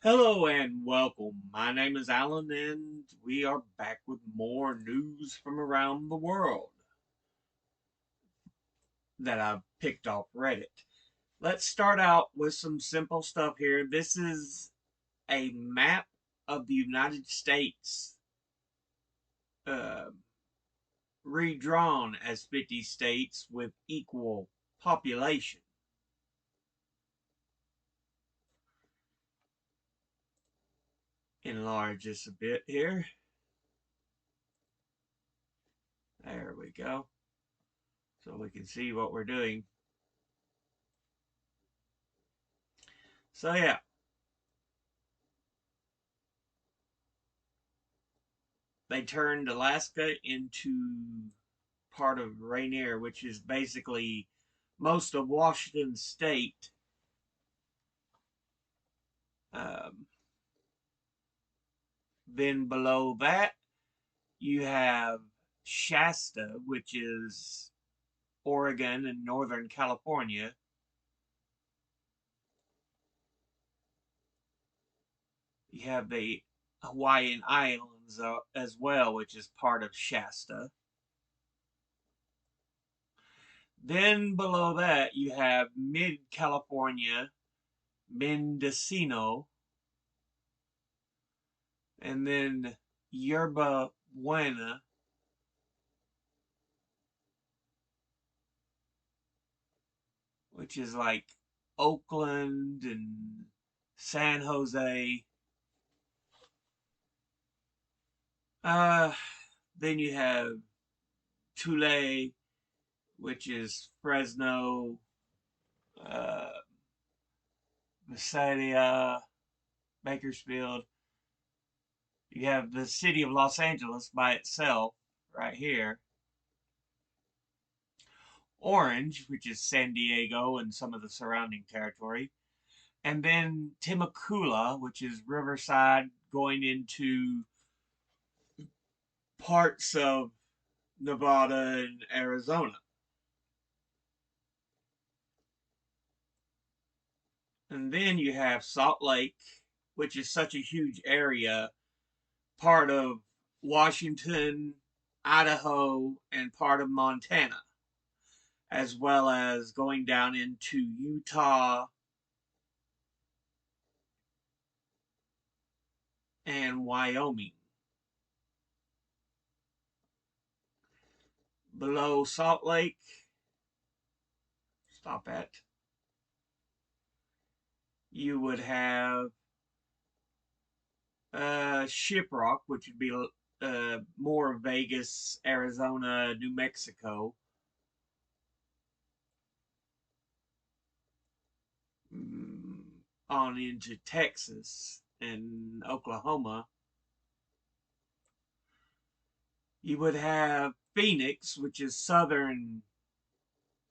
Hello and welcome. My name is Alan, and we are back with more news from around the world that I've picked off Reddit. Let's start out with some simple stuff here. This is a map of the United States, uh, redrawn as 50 states with equal population. Enlarge this a bit here. There we go. So we can see what we're doing. So, yeah, they turned Alaska into part of Rainier, which is basically most of Washington State. Um, then below that, you have Shasta, which is Oregon and Northern California. You have the Hawaiian Islands as well, which is part of Shasta. Then below that, you have Mid California, Mendocino, and then Yerba Buena, which is like Oakland and San Jose. Uh, then you have Tule, which is Fresno, uh, Visalia, Bakersfield. You have the city of Los Angeles by itself right here. Orange, which is San Diego and some of the surrounding territory. And then Temecula, which is Riverside going into parts of Nevada and Arizona. And then you have Salt Lake, which is such a huge area, part of Washington, Idaho, and part of Montana, as well as going down into Utah and Wyoming. Below Salt Lake, stop at, you would have Shiprock, which would be more Vegas, Arizona, New Mexico. Mm, on into Texas and Oklahoma. You would have Phoenix, which is southern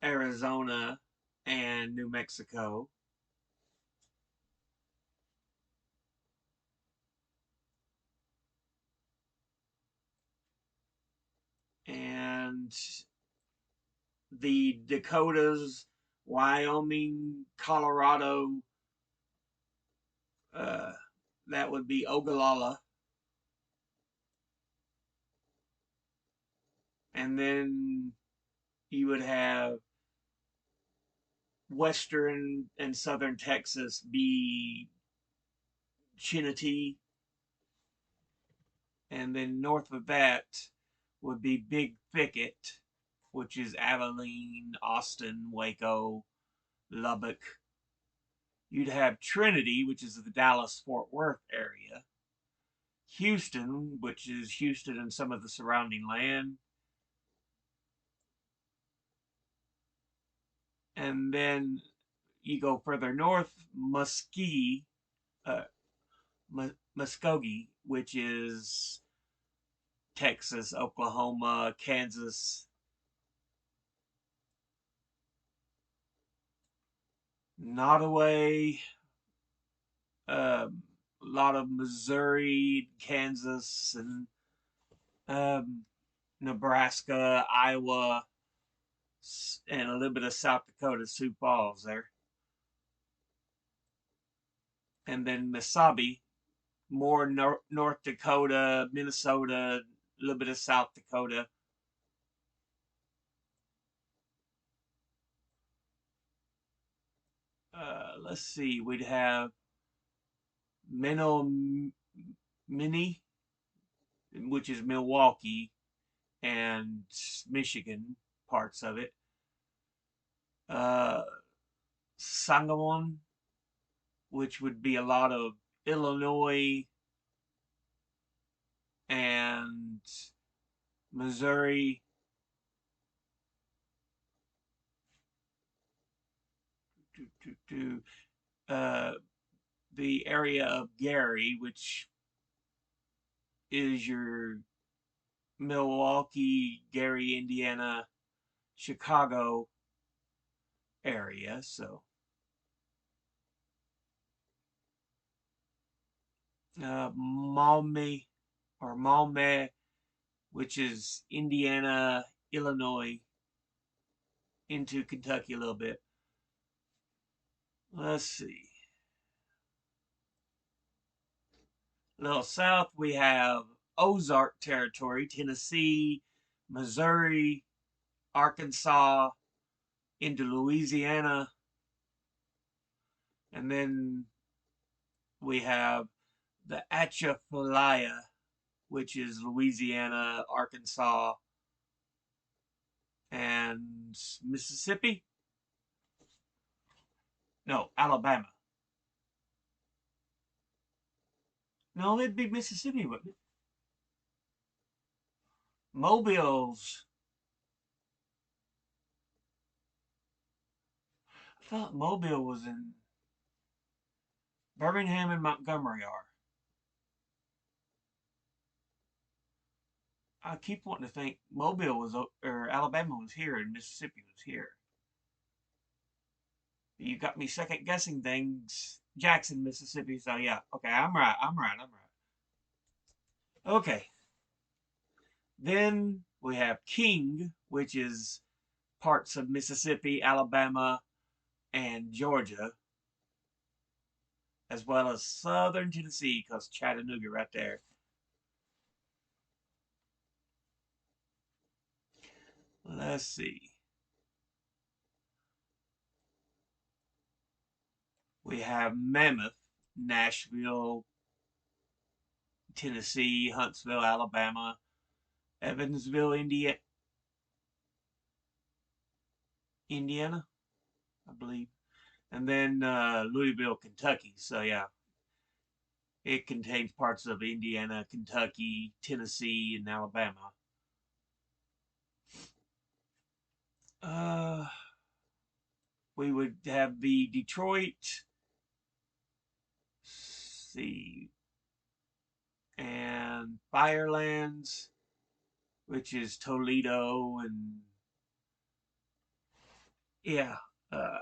Arizona and New Mexico. And the Dakotas, Wyoming, Colorado, uh, that would be Ogallala. And then you would have western and southern Texas be Chinity. And then north of that would be Big Thicket, which is Abilene, Austin, Waco, Lubbock. You'd have Trinity, which is the Dallas Fort Worth area. Houston, which is Houston and some of the surrounding land. And then you go further north, uh, Muskogee, which is Texas, Oklahoma, Kansas, Nottoway, a lot of Missouri, Kansas, and um, Nebraska, Iowa, and a little bit of South Dakota, Sioux Falls there. and then Mesabi, more North Dakota, Minnesota, a little bit of South Dakota. Let's see, we'd have Mini, which is Milwaukee and Michigan, parts of it. Uh, Sangamon, which would be a lot of Illinois and Missouri. Uh, the area of Gary, which is your Milwaukee, Gary, Indiana, Chicago area. So, Maumee or Maumee, which is Indiana, Illinois, into Kentucky a little bit. Let's see. A little south, we have Ozark Territory, Tennessee, Missouri, Arkansas, into Louisiana, and then we have the Atchafalaya, which is Louisiana, Arkansas, and Mississippi. No, Alabama. No, it'd be Mississippi, wouldn't it? Mobile's. I thought Mobile was in Birmingham and Montgomery are. I keep wanting to think Mobile was or Alabama was here and Mississippi was here. You got me second guessing things. Jackson, Mississippi. So yeah, okay, I'm right. I'm right. I'm right. Okay, then we have King, which is parts of Mississippi, Alabama, and Georgia, as well as southern Tennessee, because Chattanooga right there. Let's see. We have Mammoth, Nashville, Tennessee, Huntsville, Alabama, Evansville, Indiana, I believe, and then Louisville, Kentucky. So yeah, it contains parts of Indiana, Kentucky, Tennessee, and Alabama. Uh, we would have the Detroit, see, and Firelands, which is Toledo and yeah, uh,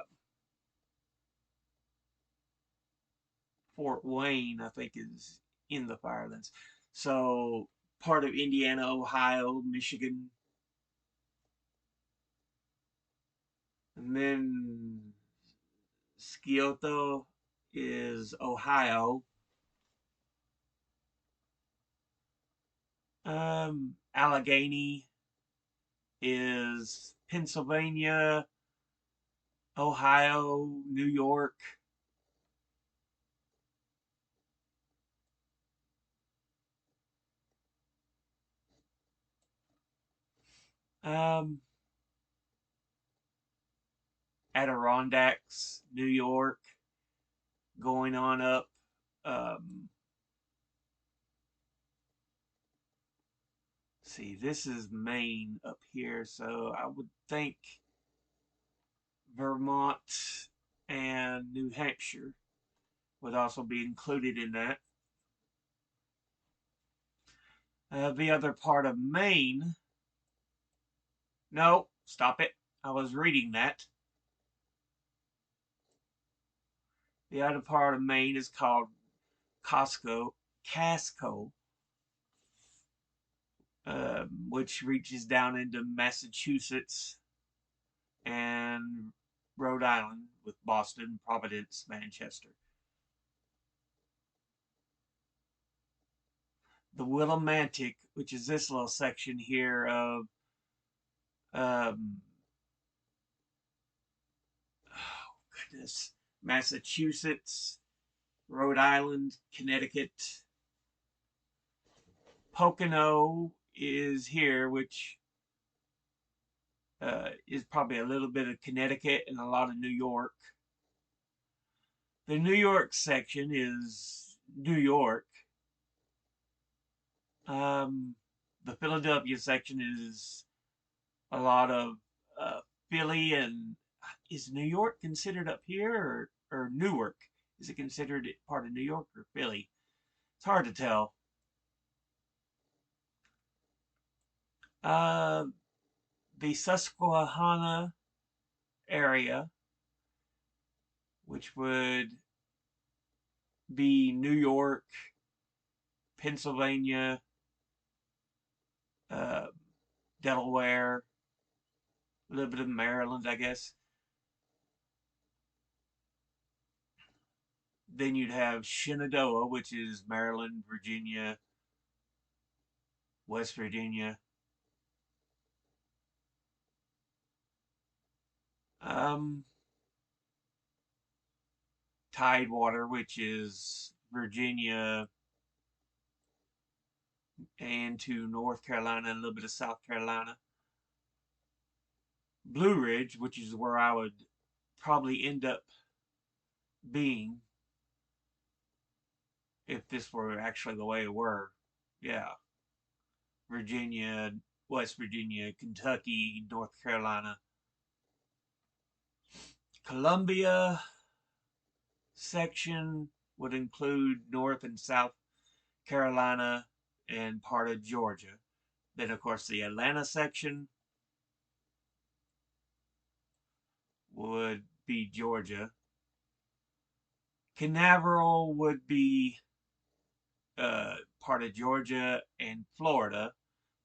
Fort Wayne, I think, is in the Firelands. So part of Indiana, Ohio, Michigan, and then Scioto is Ohio. Allegheny is Pennsylvania, Ohio, New York. Um, Adirondacks, New York, going on up. Um, see, this is Maine up here, so I would think Vermont and New Hampshire would also be included in that. The other part of Maine, no, stop it. I was reading that. The other part of Maine is called Casco, which reaches down into Massachusetts and Rhode Island with Boston, Providence, Manchester. the Willimantic, which is this little section here of um, oh goodness, Massachusetts, Rhode Island, Connecticut. Pocono is here, which is probably a little bit of Connecticut and a lot of New York. The New York section is New York. Um, the Philadelphia section is a lot of uh, Philly, and is New York considered up here, or Newark? Is it considered part of New York or Philly? It's hard to tell. Uh, the Susquehanna area, which would be New York, Pennsylvania, uh, Delaware, a little bit of Maryland, I guess. Then you'd have Shenandoah, which is Maryland, Virginia, West Virginia. Um, Tidewater, which is Virginia and to North Carolina, and a little bit of South Carolina. Blue Ridge, which is where I would probably end up being if this were actually the way it were. Yeah. Virginia, West Virginia, Kentucky, North Carolina. Columbia section would include North and South Carolina and part of Georgia. Then, of course, the Atlanta section would be Georgia. Canaveral would be part of Georgia and Florida.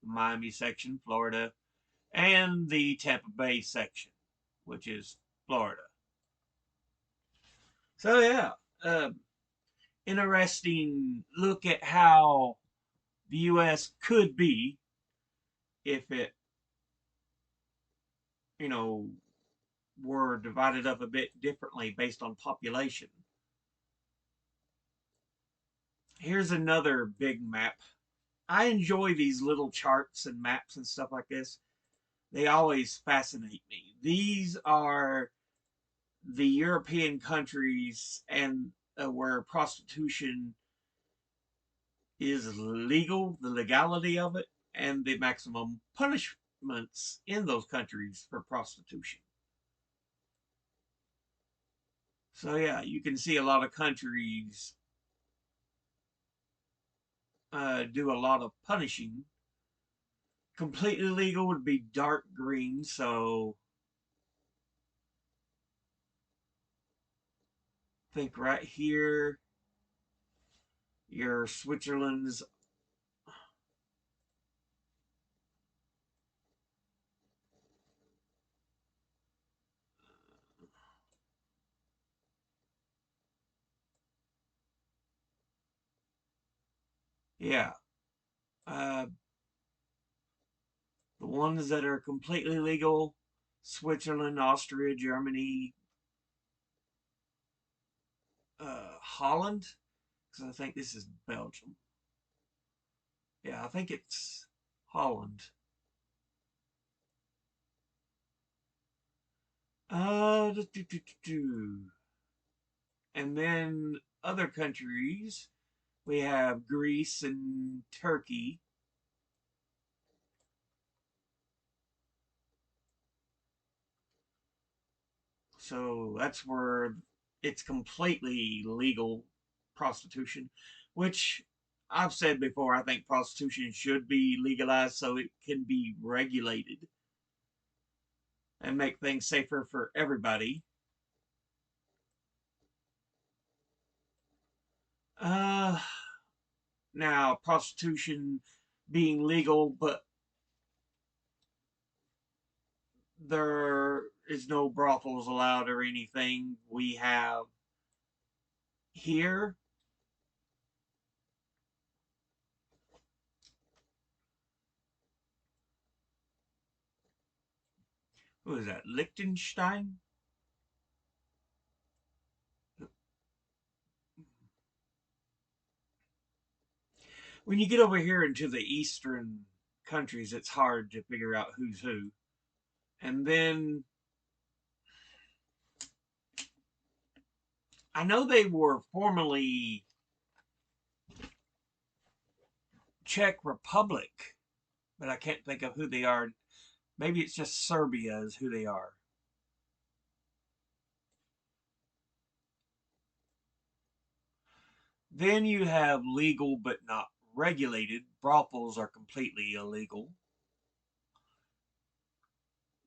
The Miami section, Florida, and the Tampa Bay section, which is Florida. So yeah, uh, interesting look at how the U.S. could be if it, you know, were divided up a bit differently based on population. Here's another big map. I enjoy these little charts and maps and stuff like this. They always fascinate me. These are the European countries and where prostitution is legal, the legality of it, and the maximum punishments in those countries for prostitution. So yeah, you can see a lot of countries do a lot of punishing. Completely legal would be dark green, so think right here, your Switzerland's, yeah, uh, the ones that are completely legal, Switzerland, Austria, Germany, Holland, because I think this is Belgium. Yeah, I think it's Holland. Do, do, do, do. And then other countries, we have Greece and Turkey. So that's where it's completely legal prostitution, which I've said before, I think prostitution should be legalized so it can be regulated and make things safer for everybody. Uh, Now, prostitution being legal, but there is no brothels allowed or anything. We have here What is that? Liechtenstein? When you get over here into the eastern countries, it's hard to figure out who's who. And then I know they were formerly Czech Republic, but I can't think of who they are. Maybe it's just Serbia is who they are. Then you have legal but not regulated. Brothels are completely illegal.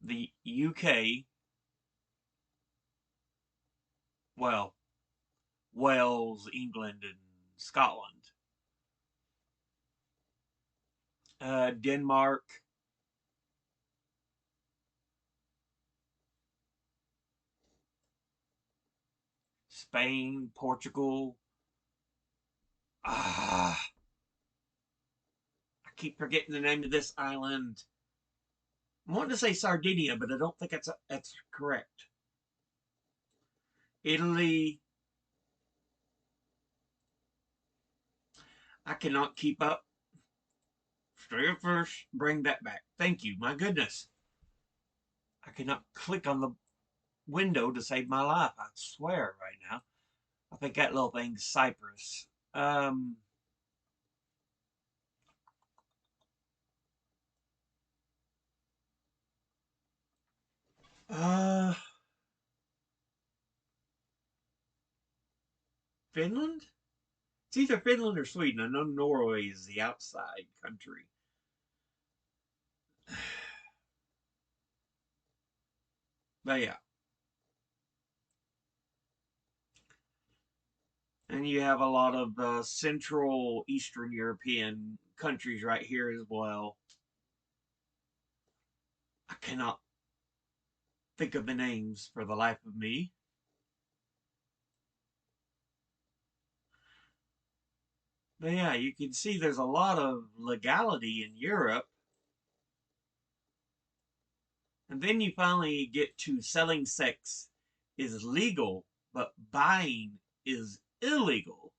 The UK, well, Wales, England, and Scotland. Denmark, Spain, Portugal. I keep forgetting the name of this island. I wanted to say Sardinia, but I don't think that's correct. Italy. I cannot keep up. Stay first. Bring that back. Thank you. My goodness. I cannot click on the window to save my life. I swear right now. I think that little thing's Cyprus. Uh, Finland? It's either Finland or Sweden. I know Norway is the outside country. But yeah. And you have a lot of Central Eastern European countries right here as well. I cannot think of the names for the life of me. But yeah, you can see there's a lot of legality in Europe. And then you finally get to selling sex is legal, but buying is illegal.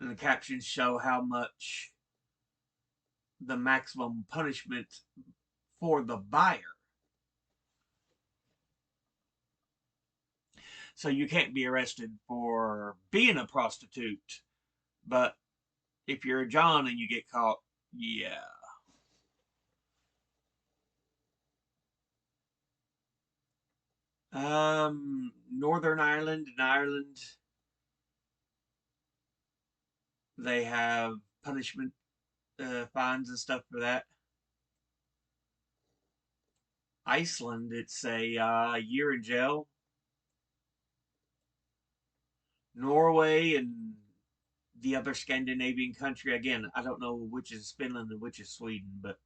And the captions show how much the maximum punishment for the buyer. So you can't be arrested for being a prostitute, but if you're a John and you get caught, yeah. Northern Ireland and Ireland, they have punishment fines and stuff for that. Iceland, it's a year in jail. Norway and the other Scandinavian country, again, I don't know which is Finland and which is Sweden, but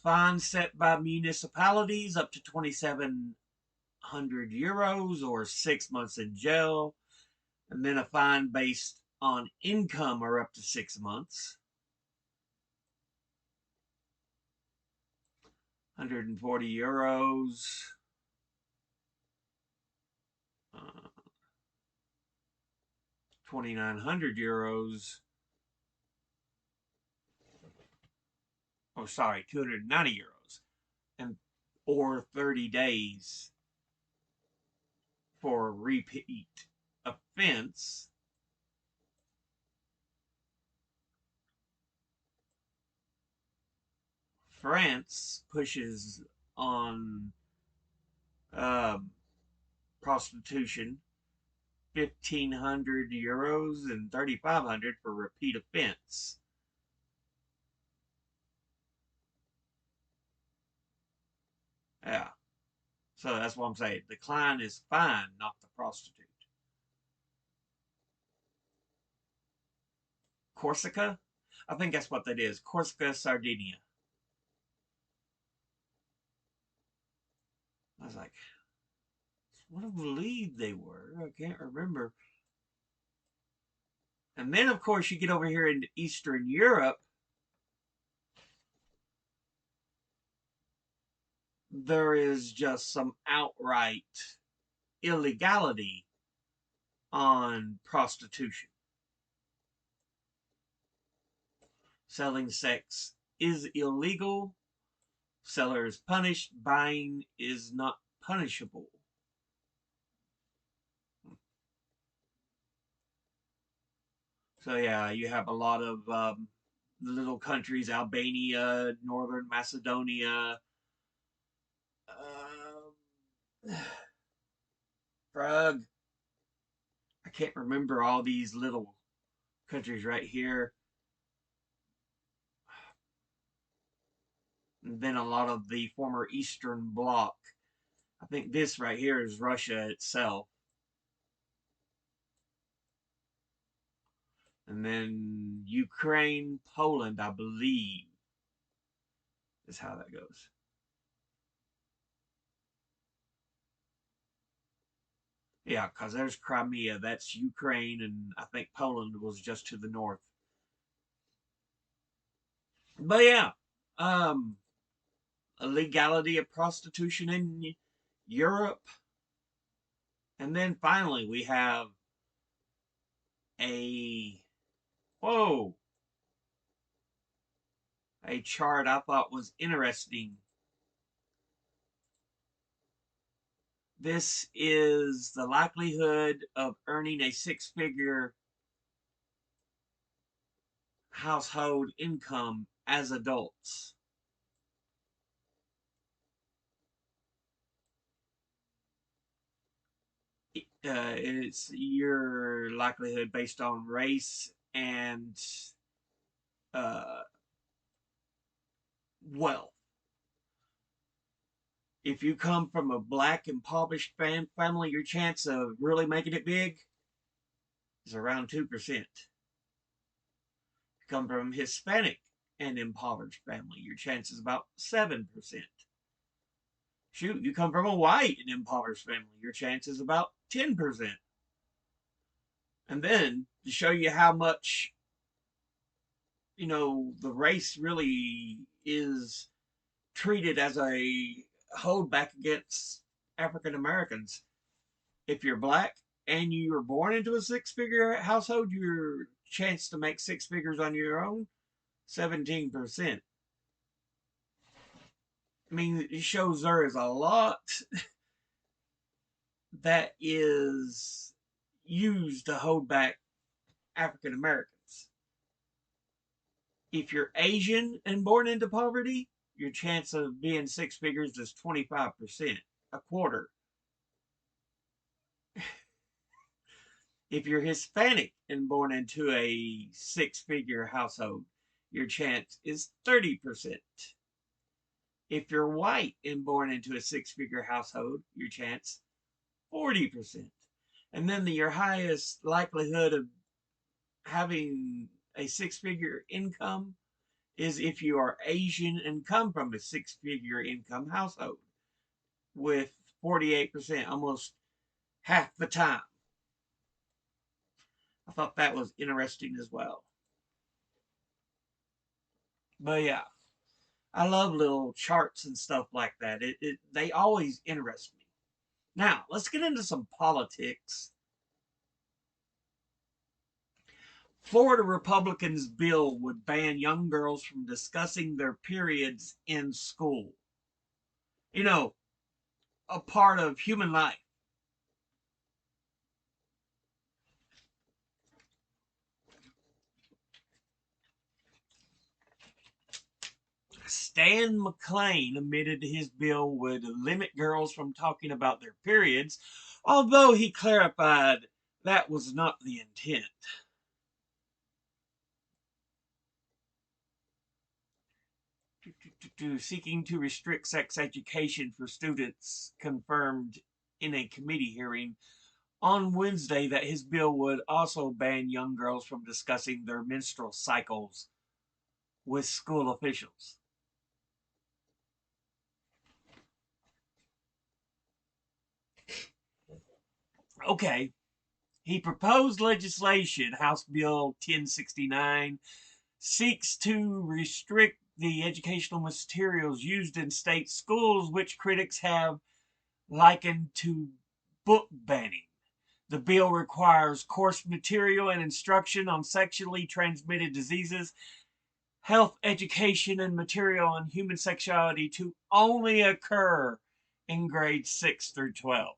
fines set by municipalities up to 2,700 euros or 6 months in jail, and then a fine based on income or up to 6 months. 140 euros. 2,900 euros. Oh, sorry, 290 euros. And or 30 days for a repeat offense. France pushes on prostitution, 1,500 euros and 3,500 for repeat offense. Yeah. So that's what I'm saying. The client is fine, not the prostitute. Corsica? I think that's what that is. Corsica, Sardinia. I was like, what I believe they were. I can't remember. And then, of course, you get over here into Eastern Europe. there is just some outright illegality on prostitution. Selling sex is illegal. Seller is punished. Buying is not punishable. So yeah, you have a lot of little countries: Albania, Northern Macedonia, Prague. I can't remember all these little countries right here. And then a lot of the former Eastern Bloc. I think this right here is Russia itself. And then Ukraine, Poland, I believe, is how that goes. Yeah, because there's Crimea, that's Ukraine, and I think Poland was just to the north. But yeah, um, a legality of prostitution in Europe. And then finally, we have a, whoa, a chart I thought was interesting. This is the likelihood of earning a six-figure household income as adults. It's your likelihood based on race and uh, wealth. If you come from a black impoverished family, your chance of really making it big is around 2%. If you come from Hispanic and impoverished family, your chance is about 7%. Shoot, you come from a white and impoverished family, your chance is about 10%. And then to show you how much, the race really is treated as a holdback against African Americans. If you're black and you were born into a six-figure household, your chance to make six figures on your own, 17%. I mean, it shows there is a lot that is used to hold back African Americans. If you're Asian and born into poverty, your chance of being six figures is 25%, a quarter. If you're Hispanic and born into a six-figure household, your chance is 30%. If you're white and born into a six-figure household, your chance 40%. And then your highest likelihood of having a six-figure income is if you are Asian and come from a six-figure income household, with 48%, almost half the time. I thought that was interesting as well. But yeah, I love little charts and stuff like that. They always interest me. Now, let's get into some politics. Florida Republicans' bill would ban young girls from discussing their periods in school. You know, a part of human life. Stan McClain admitted his bill would limit girls from talking about their periods, although he clarified that was not the intent. Seeking to restrict sex education for students confirmed in a committee hearing on Wednesday that his bill would also ban young girls from discussing their menstrual cycles with school officials. Okay, he proposed legislation, House Bill 1069, seeks to restrict the educational materials used in state schools, which critics have likened to book banning. The bill requires course material and instruction on sexually transmitted diseases, health education, and material on human sexuality to only occur in grades 6 through 12,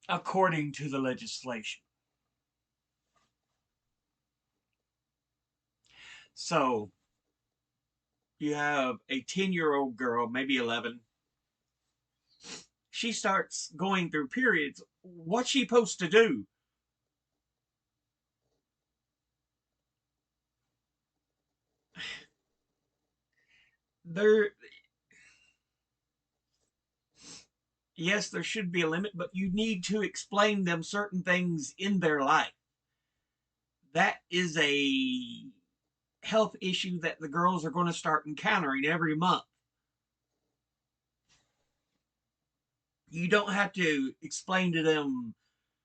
according to the legislation. So, you have a 10-year-old girl, maybe 11. She starts going through periods. What's she supposed to do? There, yes, there should be a limit, but you need to explain them certain things in their life. That is a health issue that the girls are going to start encountering every month. You don't have to explain to them,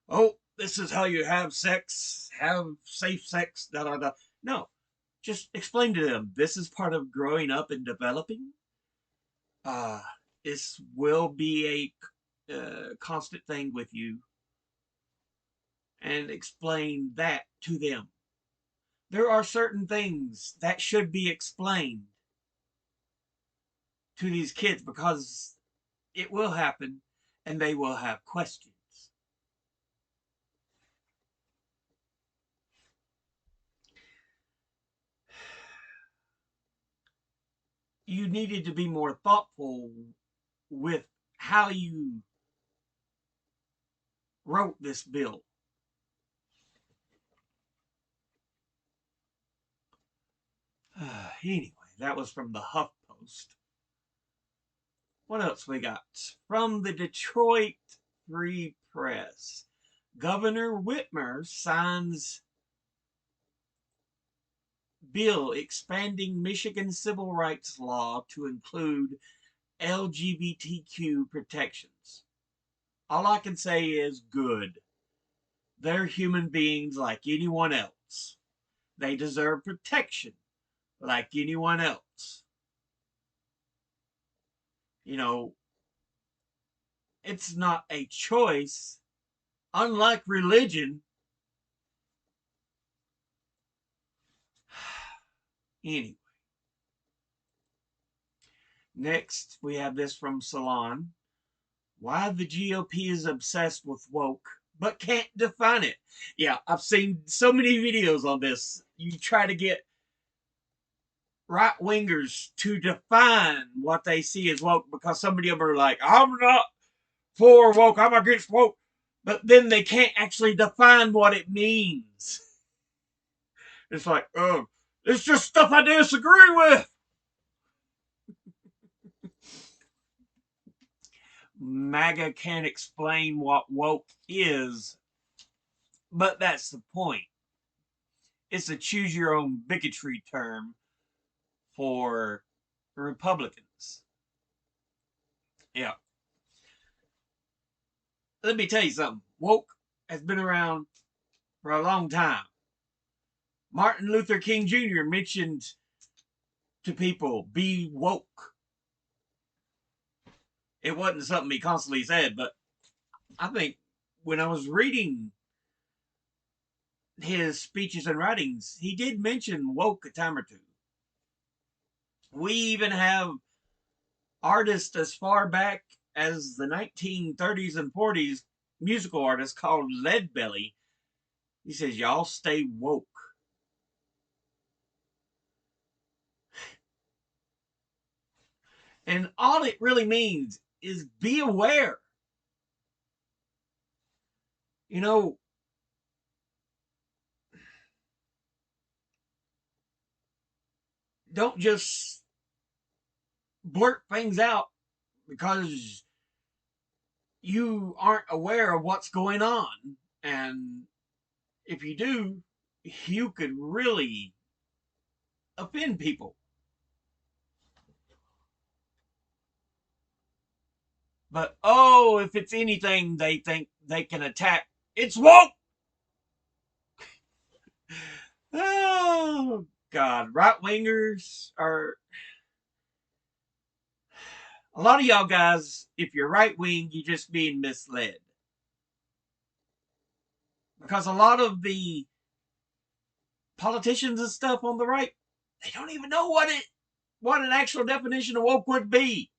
oh, this is how you have sex, have safe sex, da da da. No, just explain to them this is part of growing up and developing. Uh, this will be a constant thing with you, and explain that to them. There are certain things that should be explained to these kids because it will happen and they will have questions. You needed to be more thoughtful with how you wrote this bill. Anyway, that was from the HuffPost. What else we got? From the Detroit Free Press. Governor Whitmer signs bill expanding Michigan civil rights law to include LGBTQ protections. All I can say is good. They're human beings like anyone else. They deserve protection like anyone else. You know, it's not a choice. Unlike religion, anyway. Next, we have this from Salon. Why the GOP is obsessed with woke, but can't define it. Yeah, I've seen so many videos on this. You try to get right wingers to define what they see as woke because somebody of them are like, I'm not for woke, I'm against woke. But then they can't actually define what it means. It's like, oh, it's just stuff I disagree with. MAGA can't explain what woke is, but that's the point. It's a choose your own bigotry term for Republicans. Yeah. Let me tell you something. Woke has been around for a long time. Martin Luther King Jr. mentioned to people, be woke. It wasn't something he constantly said, but I think when I was reading his speeches and writings, he did mention woke a time or two. We even have artists as far back as the 1930s and 40s, musical artists called Leadbelly. He says, y'all stay woke. And all it really means is be aware. You know, don't just blurt things out because you aren't aware of what's going on. And if you do, you could really offend people. But oh, if it's anything they think they can attack, it's woke. Oh, God, right wingers are a lot of y'all guys. If you're right wing, you're just being misled because a lot of the politicians and stuff on the right, they don't even know what an actual definition of woke would be.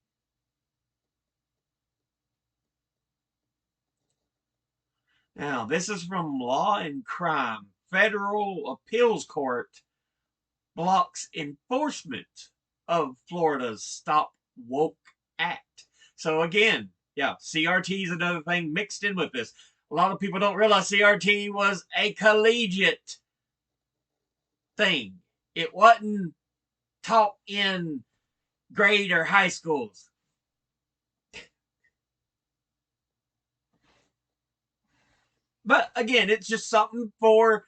Now, this is from Law and Crime. Federal Appeals Court blocks enforcement of Florida's Stop Woke Act. So again, yeah, CRT is another thing mixed in with this. A lot of people don't realize CRT was a collegiate thing. It wasn't taught in grade or high schools. But again, it's just something for,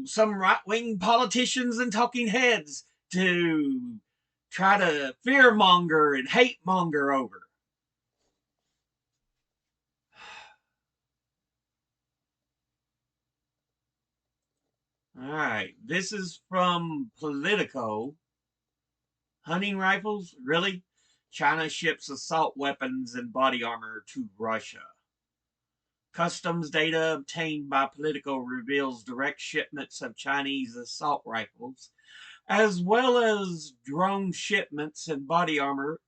some right wing politicians and talking heads to try to fear monger and hate monger over. All right, this is from Politico. Hunting rifles? Really? China ships assault weapons and body armor to Russia. Customs data obtained by Politico reveals direct shipments of Chinese assault rifles, as well as drone shipments and body armor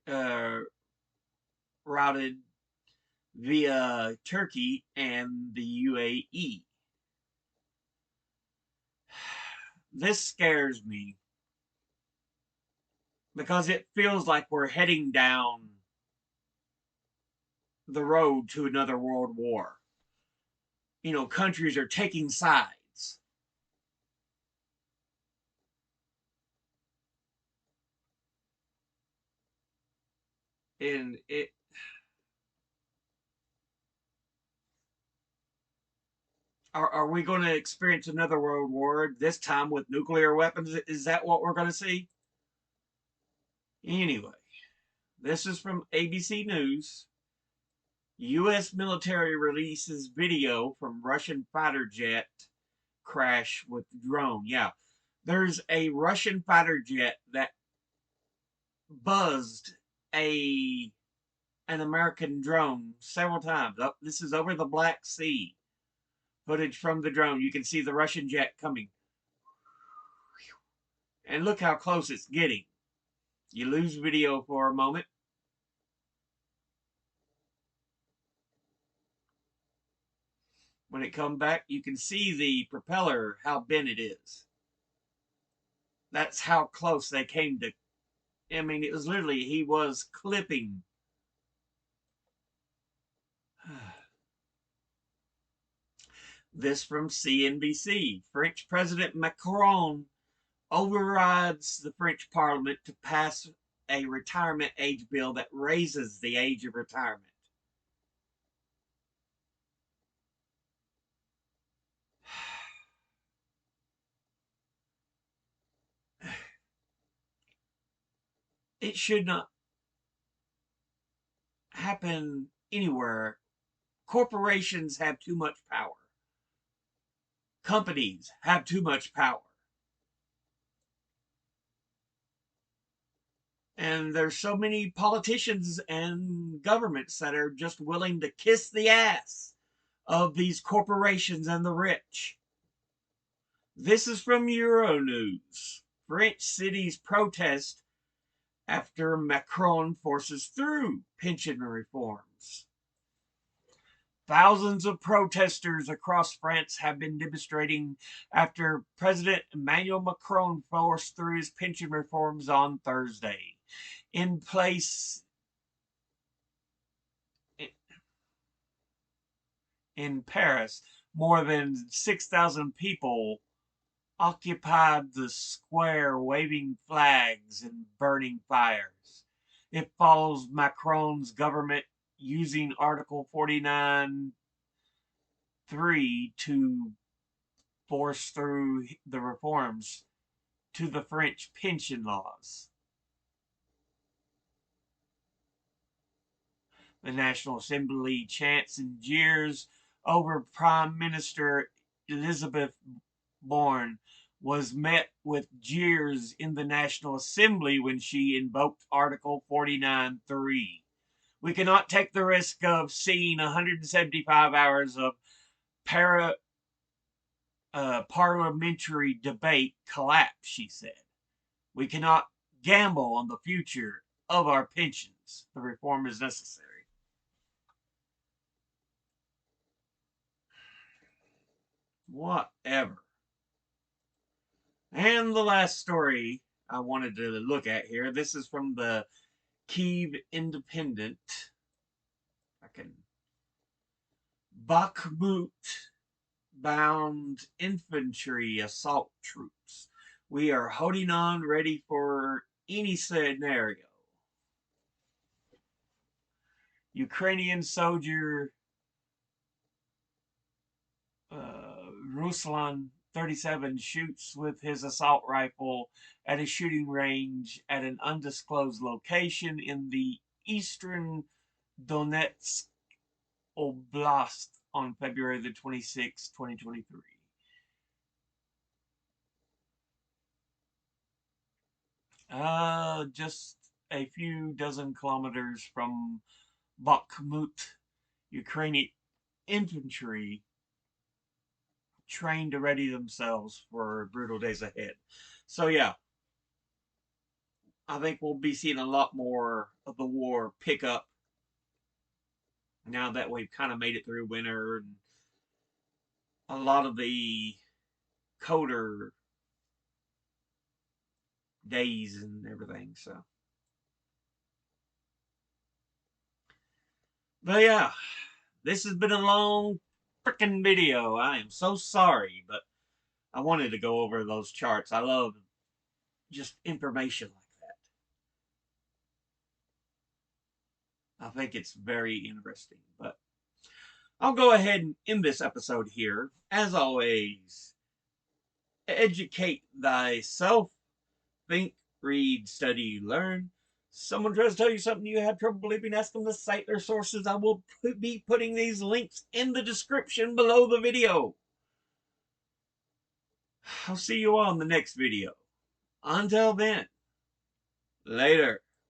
uh, routed via Turkey and the UAE. This scares me because it feels like we're heading down the road to another world war. Countries are taking sides. And are we going to experience another world war this time with nuclear weapons? Is that what we're going to see? Anyway, this is from ABC News. U.S. military releases video from Russian fighter jet crash with drone. Yeah, there's a Russian fighter jet that buzzed a an American drone several times. This is over the Black Sea. Footage from the drone. You can see the Russian jet coming. And look how close it's getting. You lose video for a moment. When it comes back, you can see the propeller, how bent it is. That's how close they came to. I mean, it was literally, he was clipping. This from CNBC. French President Macron overrides the French Parliament to pass a retirement age bill that raises the age of retirement. It should not happen anywhere. Corporations have too much power. Companies have too much power. And there's so many politicians and governments that are just willing to kiss the ass of these corporations and the rich. This is from Euronews. French cities protest after Macron forces through pension reforms. Thousands of protesters across France have been demonstrating after President Emmanuel Macron forced through his pension reforms on Thursday. In place in Paris, more than 6,000 people occupied the square waving flags and burning fires. It follows Macron's government using Article 49(3) to force through the reforms to the French pension laws. The National Assembly chants and jeers over Prime Minister Elizabeth born, was met with jeers in the National Assembly when she invoked Article 49.3. We cannot take the risk of seeing 175 hours of para, parliamentary debate collapse, she said. We cannot gamble on the future of our pensions. The reform is necessary. Whatever. And the last story I wanted to look at here. This is from the Kiev Independent. I can. Bakhmut bound infantry assault troops. We are holding on, ready for any scenario. Ukrainian soldier Ruslan 37 shoots with his assault rifle at a shooting range at an undisclosed location in the eastern Donetsk Oblast on February the 26th, 2023. Just a few dozen kilometers from Bakhmut, Ukrainian infantry trained to ready themselves for brutal days ahead. So yeah, I think we'll be seeing a lot more of the war pick up now that we've kind of made it through winter and a lot of the colder days and everything. So, but yeah, this has been a long freaking video. I am so sorry, but I wanted to go over those charts. I love just information like that. I think it's very interesting. But I'll go ahead and end this episode here. As always, educate thyself. Think, read, study, learn. Someone tries to tell you something you have trouble believing, ask them to cite their sources. I will be putting these links in the description below the video. I'll see you all in the next video. Until then, later.